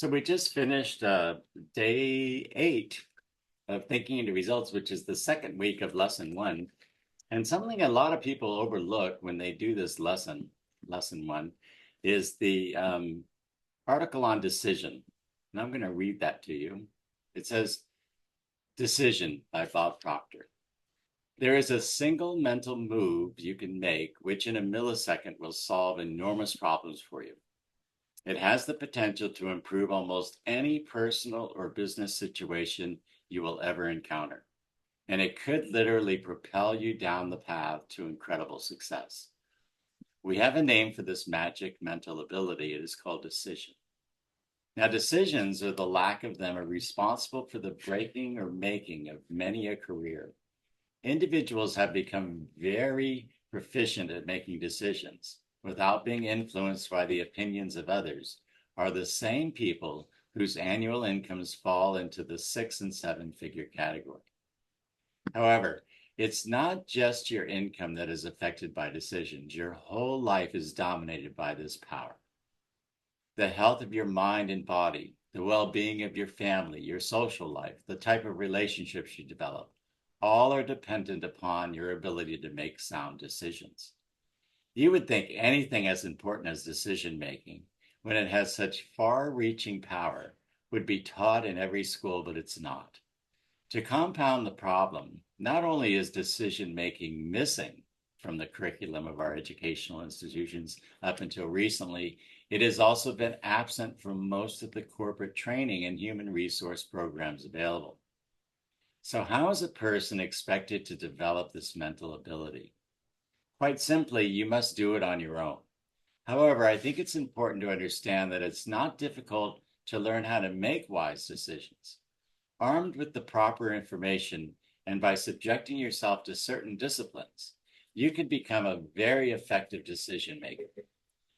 So we just finished day 8 of Thinking into Results, which is the second week of lesson 1. And something a lot of people overlook when they do this lesson 1, is the article on decision. And I'm going to read that to you. It says, Decision by Bob Proctor. There is a single mental move you can make, which in a millisecond will solve enormous problems for you. It has the potential to improve almost any personal or business situation you will ever encounter. And it could literally propel you down the path to incredible success. We have a name for this magic mental ability. It is called decision. Now, decisions, or the lack of them, are responsible for the breaking or making of many a career. Individuals have become very proficient at making decisions without being influenced by the opinions of others are the same people whose annual incomes fall into the 6 and 7 figure category. However, it's not just your income that is affected by decisions. Your whole life is dominated by this power. The health of your mind and body, the well-being of your family, your social life, the type of relationships you develop, all are dependent upon your ability to make sound decisions. You would think anything as important as decision making, when it has such far-reaching power, would be taught in every school, but it's not. To compound the problem, not only is decision making missing from the curriculum of our educational institutions up until recently, it has also been absent from most of the corporate training and human resource programs available. So, how is a person expected to develop this mental ability? Quite simply, you must do it on your own. However, I think it's important to understand that it's not difficult to learn how to make wise decisions. Armed with the proper information and by subjecting yourself to certain disciplines, you can become a very effective decision maker.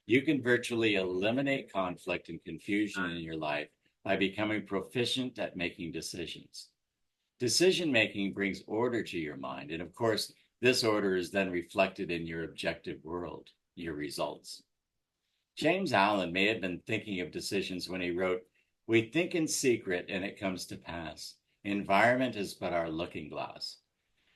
You can virtually eliminate conflict and confusion in your life by becoming proficient at making decisions. Decision making brings order to your mind, and of course, this order is then reflected in your objective world, your results. James Allen may have been thinking of decisions when he wrote, "We think in secret and it comes to pass. Environment is but our looking glass."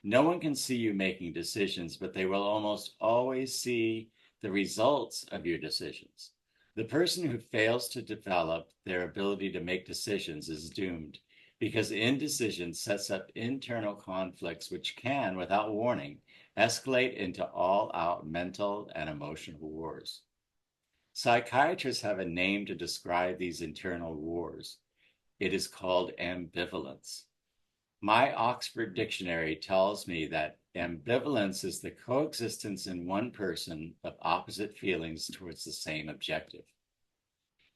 No one can see you making decisions, but they will almost always see the results of your decisions. The person who fails to develop their ability to make decisions is doomed, because indecision sets up internal conflicts which can, without warning, escalate into all-out mental and emotional wars. Psychiatrists have a name to describe these internal wars. It is called ambivalence. My Oxford Dictionary tells me that ambivalence is the coexistence in one person of opposite feelings towards the same objective.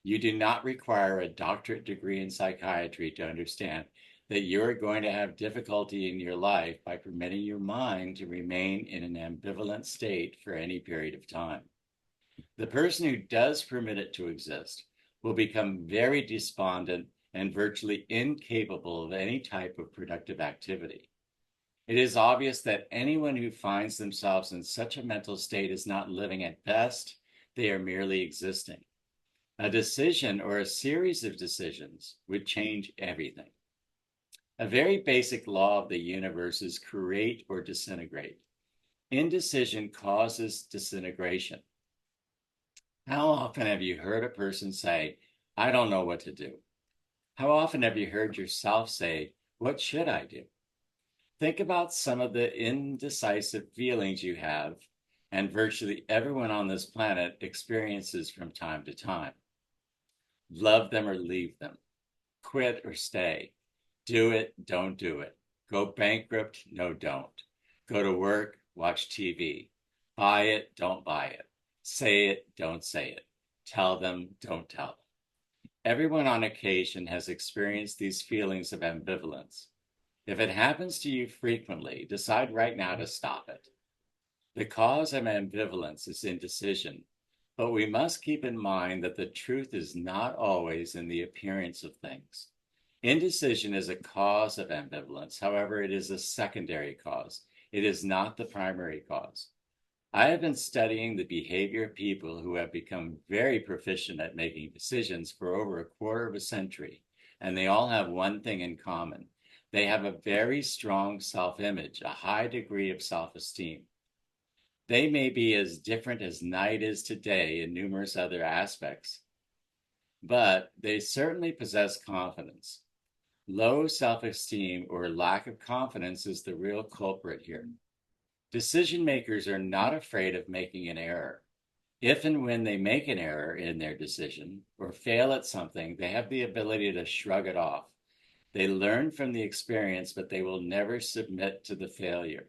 You do not require a doctorate degree in psychiatry to understand that you're going to have difficulty in your life by permitting your mind to remain in an ambivalent state for any period of time. The person who does permit it to exist will become very despondent and virtually incapable of any type of productive activity. It is obvious that anyone who finds themselves in such a mental state is not living at best, they are merely existing. A decision or a series of decisions would change everything. A very basic law of the universe is create or disintegrate. Indecision causes disintegration. How often have you heard a person say, "I don't know what to do"? How often have you heard yourself say, "What should I do"? Think about some of the indecisive feelings you have, and virtually everyone on this planet experiences from time to time. Love them or leave them. Quit or stay. Do it, don't do it. Go bankrupt, no, don't. Go to work, watch TV. Buy it, don't buy it. Say it, don't say it. Tell them, don't tell them. Everyone on occasion has experienced these feelings of ambivalence. If it happens to you frequently, decide right now to stop it. The cause of ambivalence is indecision, but we must keep in mind that the truth is not always in the appearance of things. Indecision is a cause of ambivalence. However, it is a secondary cause. It is not the primary cause. I have been studying the behavior of people who have become very proficient at making decisions for over a quarter of a century, and they all have one thing in common. They have a very strong self-image, a high degree of self-esteem. They may be as different as night is to day in numerous other aspects, but they certainly possess confidence. Low self-esteem or lack of confidence is the real culprit here. Decision makers are not afraid of making an error. If and when they make an error in their decision or fail at something, they have the ability to shrug it off. They learn from the experience, but they will never submit to the failure.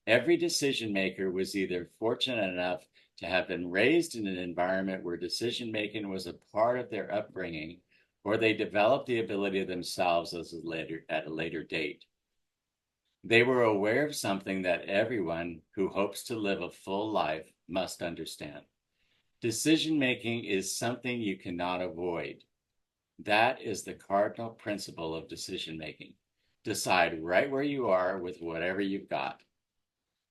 Every decision maker was either fortunate enough to have been raised in an environment where decision making was a part of their upbringing, or they developed the ability themselves at a later date. They were aware of something that everyone who hopes to live a full life must understand. Decision making is something you cannot avoid. That is the cardinal principle of decision making. Decide right where you are with whatever you've got.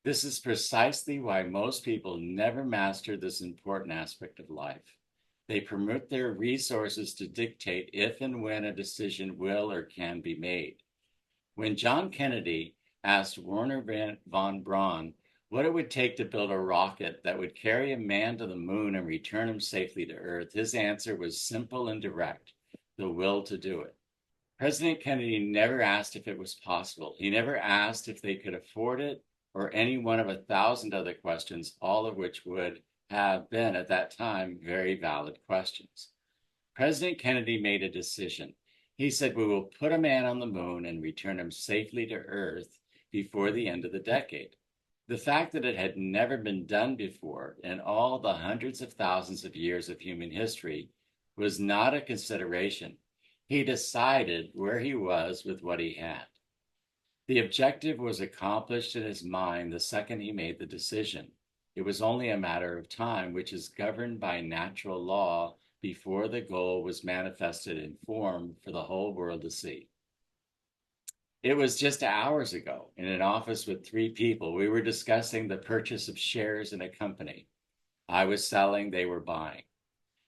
This is precisely why most people never master this important aspect of life. They permit their resources to dictate if and when a decision will or can be made. When John Kennedy asked Wernher von Braun what it would take to build a rocket that would carry a man to the moon and return him safely to Earth, his answer was simple and direct: the will to do it. President Kennedy never asked if it was possible. He never asked if they could afford it or any one of 1,000 other questions, all of which would have been at that time very valid questions. President Kennedy made a decision. He said, "We will put a man on the moon and return him safely to Earth before the end of the decade." The fact that it had never been done before in all the hundreds of thousands of years of human history was not a consideration. He decided where he was with what he had. The objective was accomplished in his mind the second he made the decision. It was only a matter of time, which is governed by natural law, before the goal was manifested in form for the whole world to see. It was just hours ago in an office with 3 people. We were discussing the purchase of shares in a company. I was selling, they were buying.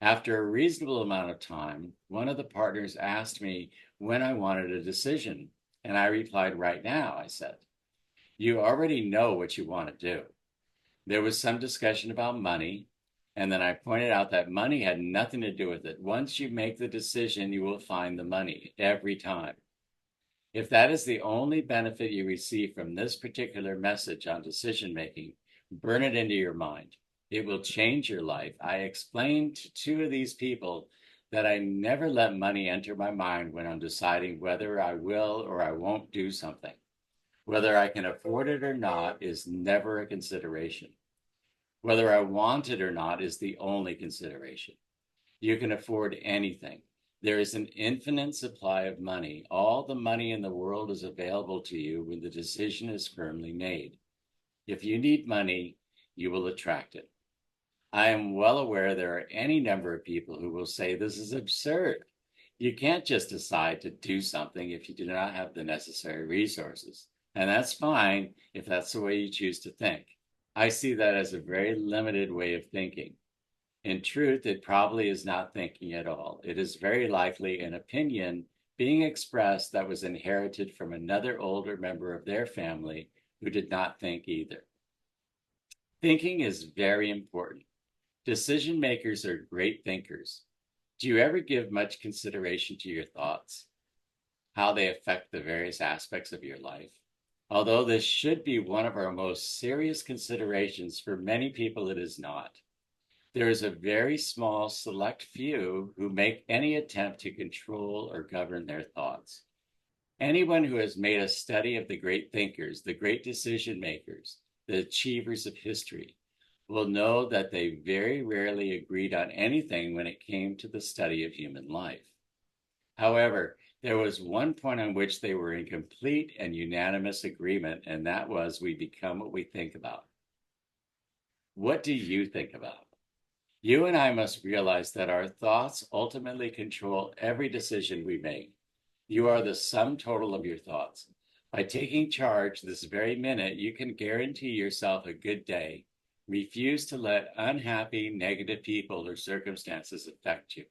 After a reasonable amount of time, one of the partners asked me when I wanted a decision, and I replied, "Right now," I said. "You already know what you want to do." There was some discussion about money, and then I pointed out that money had nothing to do with it. Once you make the decision, you will find the money every time. If that is the only benefit you receive from this particular message on decision making, burn it into your mind. It will change your life. I explained to 2 of these people that I never let money enter my mind when I'm deciding whether I will or I won't do something. Whether I can afford it or not is never a consideration. Whether I want it or not is the only consideration. You can afford anything. There is an infinite supply of money. All the money in the world is available to you when the decision is firmly made. If you need money, you will attract it. I am well aware there are any number of people who will say this is absurd. You can't just decide to do something if you do not have the necessary resources. And that's fine if that's the way you choose to think. I see that as a very limited way of thinking. In truth, it probably is not thinking at all. It is very likely an opinion being expressed that was inherited from another older member of their family who did not think either. Thinking is very important. Decision makers are great thinkers. Do you ever give much consideration to your thoughts, how they affect the various aspects of your life? Although this should be one of our most serious considerations, for many people it is not. There is a very small select few who make any attempt to control or govern their thoughts. Anyone who has made a study of the great thinkers, the great decision makers, the achievers of history, will know that they very rarely agreed on anything when it came to the study of human life. However, there was one point on which they were in complete and unanimous agreement, and that was we become what we think about. What do you think about? You and I must realize that our thoughts ultimately control every decision we make. You are the sum total of your thoughts. By taking charge this very minute, you can guarantee yourself a good day. Refuse to let unhappy, negative people or circumstances affect you.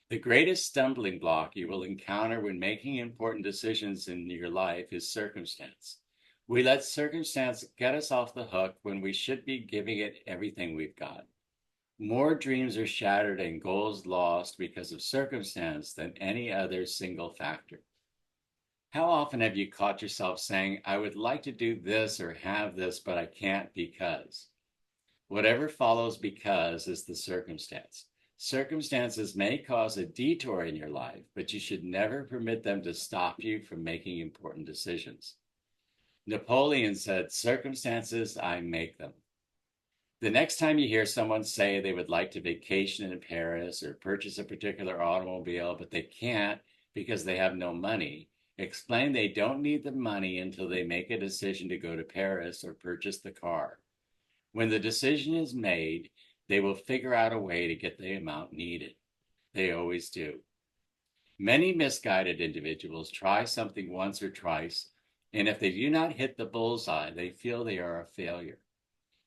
The greatest stumbling block you will encounter when making important decisions in your life is circumstance. We let circumstance get us off the hook when we should be giving it everything we've got. More dreams are shattered and goals lost because of circumstance than any other single factor. How often have you caught yourself saying, I would like to do this or have this, but I can't because? Whatever follows because is the circumstance. Circumstances may cause a detour in your life, but you should never permit them to stop you from making important decisions. Napoleon said, circumstances, I make them. The next time you hear someone say they would like to vacation in Paris or purchase a particular automobile, but they can't because they have no money, explain they don't need the money until they make a decision to go to Paris or purchase the car. When the decision is made, they will figure out a way to get the amount needed. They always do. Many misguided individuals try something once or twice, and if they do not hit the bullseye, they feel they are a failure.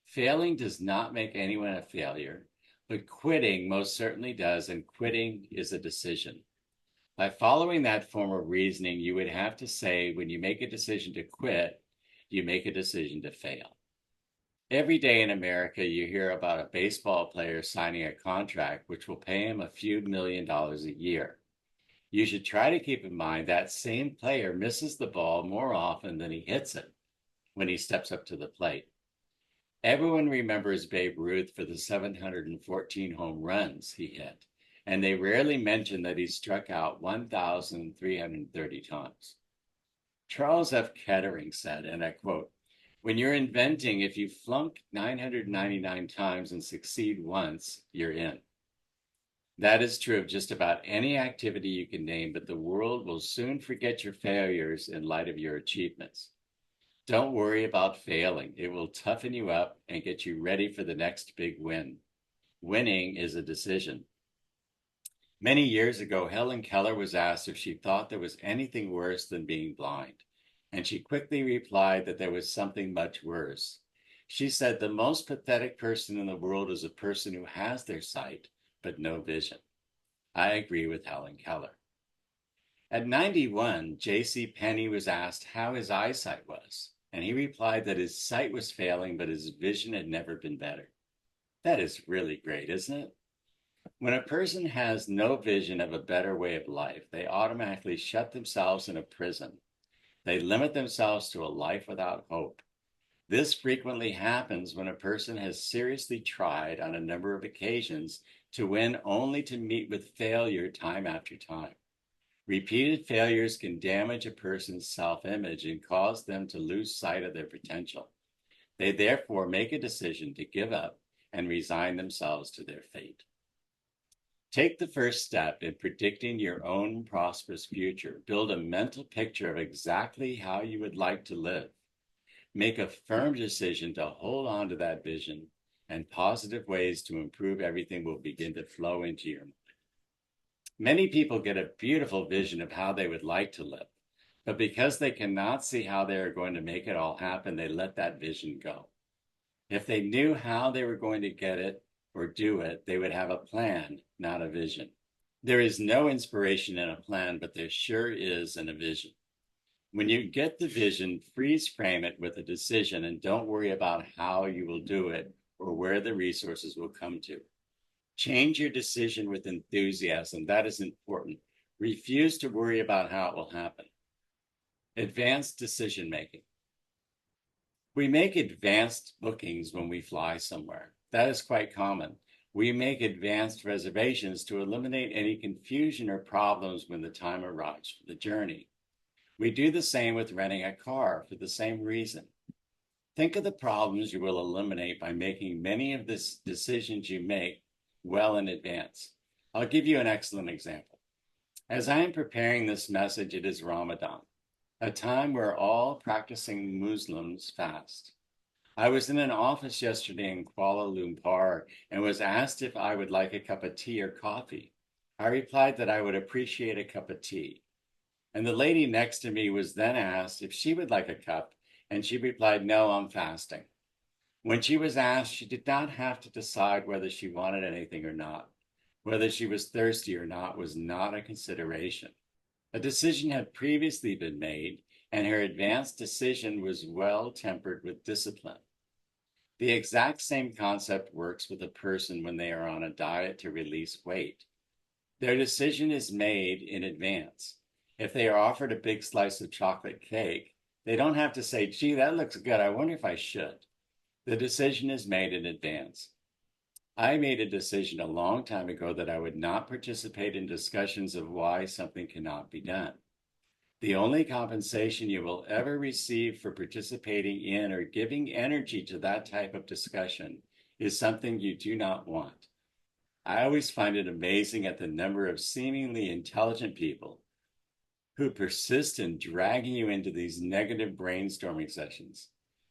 Failing does not make anyone a failure, but quitting most certainly does, and quitting is a decision. By following that form of reasoning, you would have to say when you make a decision to quit, you make a decision to fail. Every day in America, you hear about a baseball player signing a contract which will pay him a few $1,000,000 a year. You should try to keep in mind that same player misses the ball more often than he hits it when he steps up to the plate. Everyone remembers Babe Ruth for the 714 home runs he hit, and they rarely mention that he struck out 1,330 times. Charles F. Kettering said, and I quote, when you're inventing, if you flunk 999 times and succeed once, you're in. That is true of just about any activity you can name, but the world will soon forget your failures in light of your achievements. Don't worry about failing. It will toughen you up and get you ready for the next big win. Winning is a decision. Many years ago, Helen Keller was asked if she thought there was anything worse than being blind, and she quickly replied that there was something much worse. She said, the most pathetic person in the world is a person who has their sight, but no vision. I agree with Helen Keller. At 91, J.C. Penney was asked how his eyesight was, and he replied that his sight was failing, but his vision had never been better. That is really great, isn't it? When a person has no vision of a better way of life, they automatically shut themselves in a prison. They limit themselves to a life without hope. This frequently happens when a person has seriously tried on a number of occasions to win only to meet with failure time after time. Repeated failures can damage a person's self-image and cause them to lose sight of their potential. They therefore make a decision to give up and resign themselves to their fate. Take the first step in predicting your own prosperous future. Build a mental picture of exactly how you would like to live. Make a firm decision to hold on to that vision, and positive ways to improve everything will begin to flow into your mind. Many people get a beautiful vision of how they would like to live, but because they cannot see how they are going to make it all happen, they let that vision go. If they knew how they were going to get it or do it, they would have a plan, not a vision. There is no inspiration in a plan, but there sure is in a vision. When you get the vision, freeze frame it with a decision and don't worry about how you will do it or where the resources will come to. Change your decision with enthusiasm. That is important. Refuse to worry about how it will happen. Advanced decision making. We make advanced bookings when we fly somewhere. That is quite common. We make advanced reservations to eliminate any confusion or problems when the time arrives for the journey. We do the same with renting a car for the same reason. Think of the problems you will eliminate by making many of the decisions you make well in advance. I'll give you an excellent example. As I am preparing this message, it is Ramadan, a time where all practicing Muslims fast. I was in an office yesterday in Kuala Lumpur and was asked if I would like a cup of tea or coffee. I replied that I would appreciate a cup of tea. And the lady next to me was then asked if she would like a cup, and she replied, "No, I'm fasting." When she was asked, she did not have to decide whether she wanted anything or not. Whether she was thirsty or not was not a consideration. A decision had previously been made, and her advanced decision was well tempered with discipline. The exact same concept works with a person when they are on a diet to release weight. Their decision is made in advance. If they are offered a big slice of chocolate cake, they don't have to say, "Gee, that looks good. I wonder if I should." The decision is made in advance. I made a decision a long time ago that I would not participate in discussions of why something cannot be done. The only compensation you will ever receive for participating in or giving energy to that type of discussion is something you do not want. I always find it amazing at the number of seemingly intelligent people who persist in dragging you into these negative brainstorming sessions.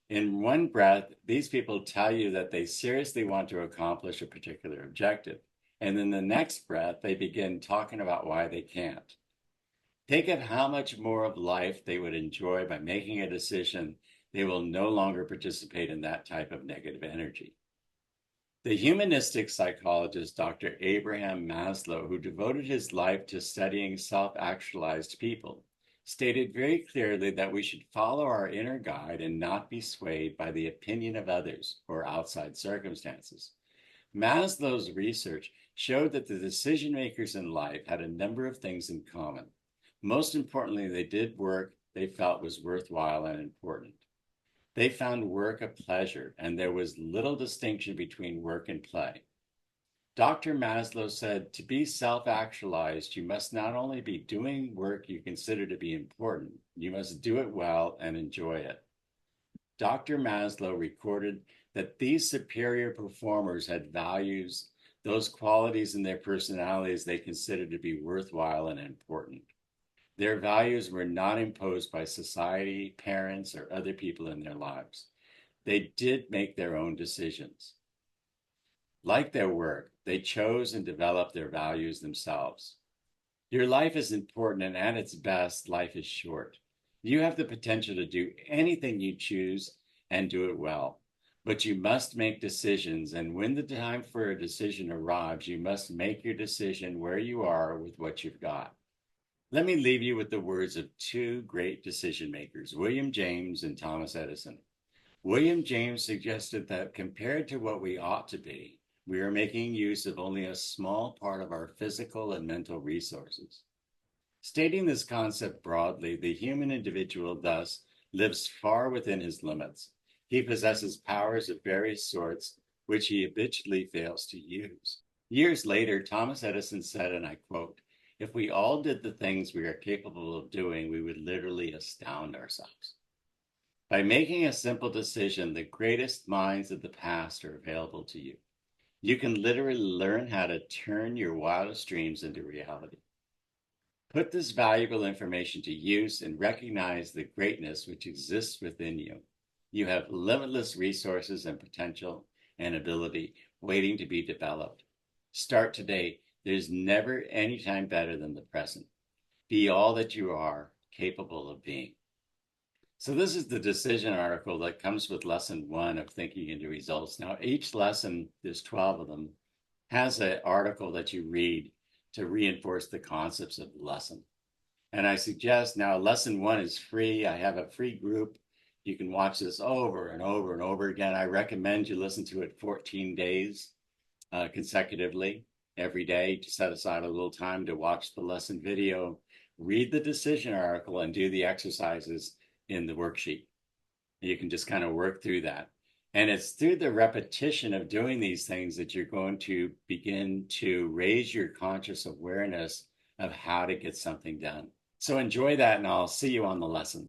In one breath, these people tell you that they seriously want to accomplish a particular objective. And in the next breath, they begin talking about why they can't. Think of how much more of life they would enjoy by making a decision they will no longer participate in that type of negative energy. The humanistic psychologist Dr. Abraham Maslow, who devoted his life to studying self-actualized people, stated very clearly that we should follow our inner guide and not be swayed by the opinion of others or outside circumstances. Maslow's research showed that the decision makers in life had a number of things in common. Most importantly, they did work they felt was worthwhile and important. They found work a pleasure, and there was little distinction between work and play. Dr. Maslow said, to be self-actualized, you must not only be doing work you consider to be important, you must do it well and enjoy it. Dr. Maslow recorded that these superior performers had values, those qualities in their personalities they considered to be worthwhile and important. Their values were not imposed by society, parents, or other people in their lives. They did make their own decisions. Like their work, they chose and developed their values themselves. Your life is important, and at its best, life is short. You have the potential to do anything you choose and do it well. But you must make decisions, and when the time for a decision arrives, you must make your decision where you are with what you've got. Let me leave you with the words of two great decision makers, William James and Thomas Edison. William James suggested that compared to what we ought to be, we are making use of only a small part of our physical and mental resources. Stating this concept broadly, the human individual thus lives far within his limits. He possesses powers of various sorts, which he habitually fails to use. Years later, Thomas Edison said, and I quote, "If we all did the things we are capable of doing, we would literally astound ourselves." By making a simple decision, the greatest minds of the past are available to you. You can literally learn how to turn your wildest dreams into reality. Put this valuable information to use and recognize the greatness which exists within you. You have limitless resources and potential and ability waiting to be developed. Start today. There's never any time better than the present. Be all that you are capable of being. So this is the decision article that comes with lesson 1 of Thinking into Results. Now, each lesson, there's 12 of them, has an article that you read to reinforce the concepts of the lesson. And I suggest now lesson 1 is free. I have a free group. You can watch this over and over and over again. I recommend you listen to it 14 days consecutively every day to set aside a little time to watch the lesson video, read the decision article, and do the exercises in the worksheet. You can just kind of work through that. And it's through the repetition of doing these things that you're going to begin to raise your conscious awareness of how to get something done. So enjoy that, and I'll see you on the lesson.